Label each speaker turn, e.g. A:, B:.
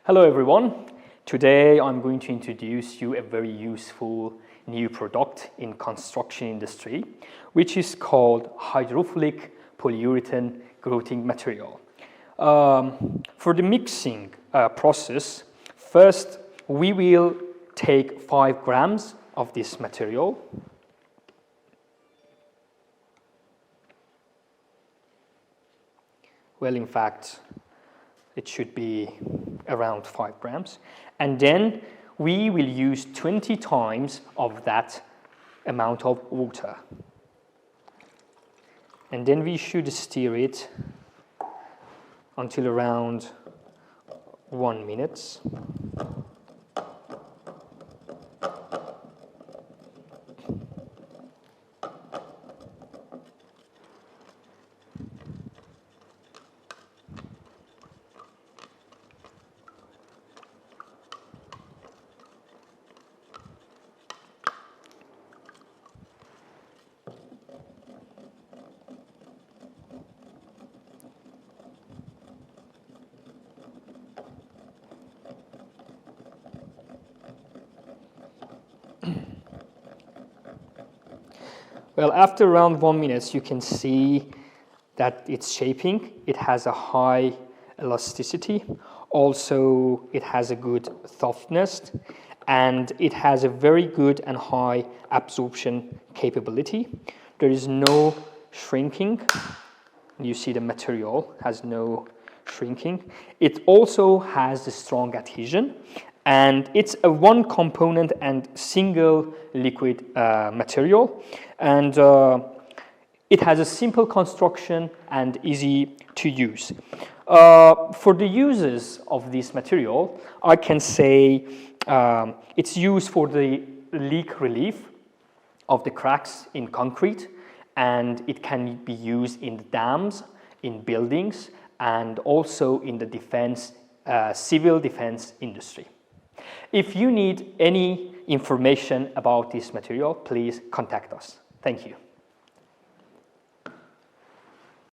A: Hello everyone. Today I'm going to introduce you a very useful new product in construction industry, which is called hydrophilic polyurethane grouting material. For the mixing process, first we will take 5 grams of this material. Well, in fact, it should be around 5 grams. And then we will use 20 times of that amount of water. And then we should stir it until around 1 minute. Well, after around 1 minute, you can see that it's shaping. It has a high elasticity. Also, it has a good softness, and it has a very good and high absorption capability. There is no shrinking. You see the material has no shrinking. It also has a strong adhesion, and it's a one component and single liquid material, and it has a simple construction and easy to use. For the uses of this material, I can say it's used for the leak relief of the cracks in concrete, and it can be used in dams, in buildings, and also in the defense, civil defense industry. If you need any information about this material, please contact us. Thank you.